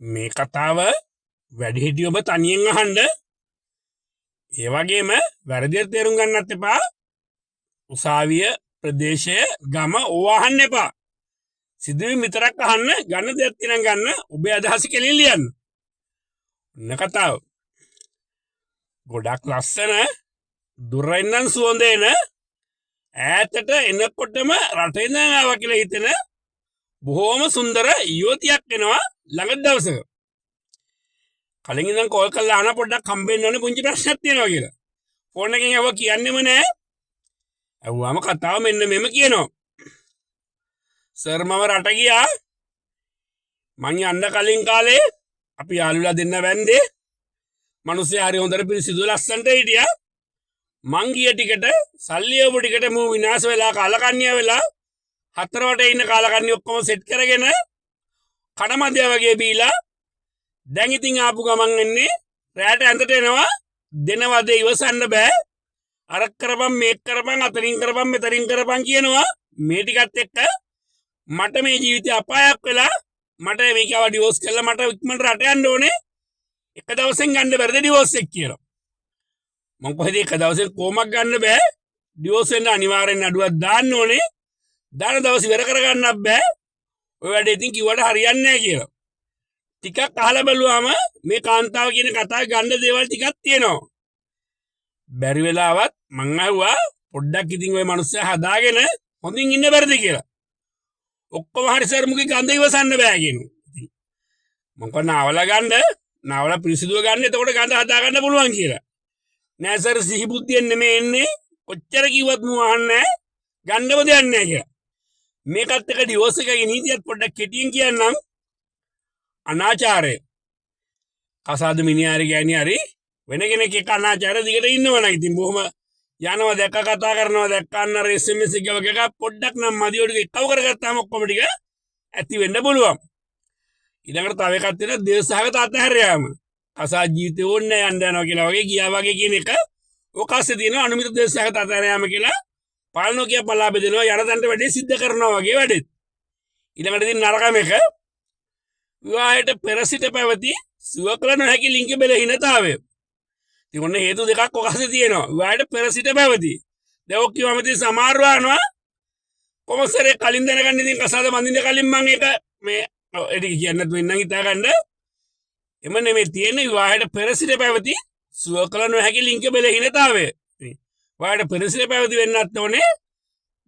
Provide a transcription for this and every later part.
මේ කතාව වැඩිහිටිය ඔබ තනියෙන් අහන්න. ඒ වගේම වැරදියට තේරුම් ගන්නත් එපා. උසාවිය ප්‍රදේශය ගම ඕවා අහන්න එපා. සිදුවීම් විතරක් අහන්න. ගන්න දෙයක් තියෙනම් ගන්න. ඔබේ අදහස කෙලින් ලියන්න. ඔන්න කතාව. ගොඩක් ලස්සන දුර ඉඳන් සුවඳ එන ඈතට එනකොටම රටේ ඉඳන් ආවා කියලා හිතෙන බොහොම සුන්දර යුවතියක් එනවා ළඟ දවසක. කලින් ඉඳන් කෝල් කරලා අහන පොඩ්ඩක් හම්බෙන්න ඕනේ පුංචි ප්‍රශ්නයක් තියෙනවා කියලා. ෆෝන් එකෙන් අහුවා කියන්නෙම නෑ. අහුවාම කතාව මෙන්න මෙම කියනවා. සර් මම රට ගියා. මං යන්න කලින් කාලේ අපි යාළුවලා දෙන්න වැන්දේ. මිනිස්සේ හරි හොඳට පිළිසිදු ලස්සනට හිටියා. මං ගිය ටිකට සල්ලි යවපු ටිකට මූ විනාශ වෙලා කාලකන්ණිය වෙලා හතර වටේ ඉන්න කාලකන්ණි ඔක්කොම සෙට් කරගෙන කඩමැදිය වගේ බීලා දැන් ඉතින් ආපු ගමන් එන්නේ රැට ඇඳට එනවා දෙනවද ඉවසන්න බෑ අර කරපම් මේක කරපම් අතරින් කරපම් මෙතරින් කරපම් කියනවා මේ ටිකත් එක්ක මට මේ ජීවිතය අපායක් වෙලා මට මේකව ඩිවෝස් කරලා මට ඉක්මනට රට යන්න ඕනේ එක දවසෙන් ගන්න බැරිද ඩිවෝස් එක කියලා මං කොහෙද එක දවසෙන් කොමක් ගන්න බෑ ඩිවෝස් වෙන්න අනිවාර්යෙන් අඩුවක් දාන්න ඕනේ දාන දවස් ඉවර කරගන්නත් බෑ ඔය වැඩේ ඉතින් කිව්වට හරියන්නේ නැහැ කියලා ටිකක් අහලා බලුවාම මේ කාන්තාව කියන කතාවේ ගන්න දේවල් ටිකක් තියෙනවා. බැරි වෙලාවත් මං අහුවා පොඩ්ඩක් ඉතින් ওই මිනිස්සයා හදාගෙන හොඳින් ඉන්න බැරිද කියලා. ඔක්කොම හරි සර් මුගේ ගඳ ඉවසන්න බෑ කියනවා. ඉතින් මං කව නාවල පිරිසිදුව ගන්න එතකොට ගඳ හදා ගන්න පුළුවන් කියලා. නෑ සර් සිහි බුද්ධියෙන් නෙමෙයි එන්නේ. කොච්චර කිව්වත් මම අහන්නේ ගන්නව දෙයක් නෑ කියලා. මේකත් එක ඩිවෝස් එකගේ නීතියත් පොඩ්ඩක් කෙටියෙන් කියන්නම්. අනාචාරය කසාද මිනිහාරි ගෑණි හරි වෙන කෙනෙක් එක්ක අනාචාරය දිගට ඉන්නවනම් ඉතින් බොහොම යනවා දැක්ක කතා කරනවා දැක්කන්න අර SMS එක වගේ එකක් පොඩ්ඩක් නම් මදියෝ ටික එකව කරගත්තාම ඔක්කොම ටික ඇති වෙන්න පුළුවන් ඊළඟට තව එකක් තියෙනවා දේශසහගත අතහැරියාම කසාද ජීවිතේ ඕනේ යන්න යනවා කියලා වගේ ගියා වගේ කියන එක ඔකස්සේ තියෙනවා අනුමිත දේශසහගත අතහැරියාම කියලා පාලනෝ කිය බලා බෙදෙනවා යන තැනට වැඩේ සිද්ධ කරනවා වගේ වැඩෙත් ඊළඟට ඉතින් නරකම එක විවාහයට පෙර සිට පැවති සුව කළ නොහැකි ලිංග බෙලහීනතාවය. ඉතින් ඔන්න හේතු දෙකක් ඔකසේ තියෙනවා. විවාහයට පෙර සිට පැවති. දැන් ඔක් කිව්වම ඉතින් සමහරව අහනවා කොමසරේ කලින් දැනගන්න ඉතින් කසාද බඳින්න කලින් මම ඒක මේ ඒක කියන්නත් වෙන්න හිතා ගන්න. එම නෙමෙයි තියෙන්නේ විවාහයට පෙර සිට පැවති සුව කළ නොහැකි ලිංග බෙලහීනතාවය. විවාහයට පෙර සිට පැවති වෙන්නත් ඕනේ.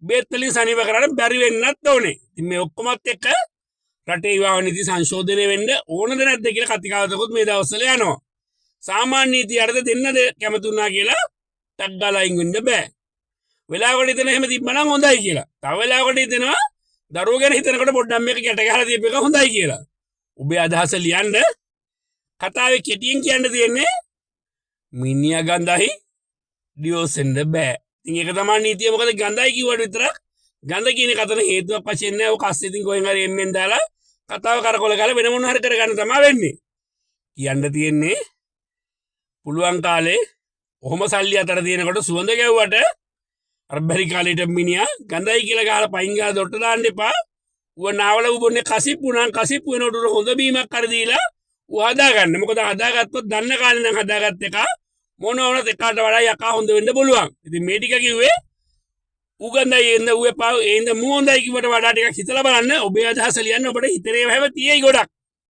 බේත් වලින් සනීප කරන්න බැරි වෙන්නත් ඕනේ. ඉතින් මේ ඔක්කොමත් එක්ක රටේ විවාහ නීති සංශෝධනය වෙන්න ඕනද නැද්ද කියලා කතිකාවතකුත් මේ දවස්වල යනවා. සාමාන්‍ය නීති අරද දෙන්නද කැමති වුණා කියලා ටක් ගාලා අයින් වෙන්න බෑ. වෙලාවකට හිතන එහෙම තිබ්බනම් හොඳයි කියලා. තව වෙලාවකට හිතනවා දරුවෝ ගැන හිතනකොට පොඩ්ඩක් මේක කැට ගහලා තියප එක හොඳයි කියලා. ඔබේ අදහස ලියන්න. කතාවේ කෙටියෙන් කියන්න තියෙන්නේ මිනිහා ගඳයි ඩිවෝස් වෙන්න බෑ. ඉතින් ඒක තමයි නීතිය. මොකද ගඳයි කිව්වට විතරක් ගඳ කියන කතන හේතුවක් වශයෙන් නෑ. ඔක අස්සේ ඉතින් කොහෙන් හරි එම්ෙන් දාලා කතාව කරකොල ගාලා වෙන මොන හරි කරගන්න තමයි වෙන්නේ. කියන්න තියෙන්නේ පුළුවන් කාලේ ඔහොම සල්ලි අතර තියෙනකොට සුවඳ ගැව්වට අර බැරි කාලේට මිනිහා ගඳයි කියලා ගහලා පයින් ගාලා දොට්ට දාන්න එපා. ඌව නාවල උබන්නේ කසිප්පු නම් කසිප්පු වෙනකොට හොඳ බීමක් කර දීලා ඌ හදාගන්න. මොකද හදාගත්තොත් දන්න කාලේ නම් හදාගත්ත එක මොන වුණත් එකාට වඩා යකා හොඳ වෙන්න පුළුවන්. ඉතින් මේ ටික කිව්වේ උගන්දයි එන්න ඌ එපා එන්න මූ හොඳයි කිව්වට වඩා ටිකක් හිතලා බලන්න. ඔබේ අදහස ලියන්න. ඔබට හිතරේ හැව තියෙයි ගොඩක්.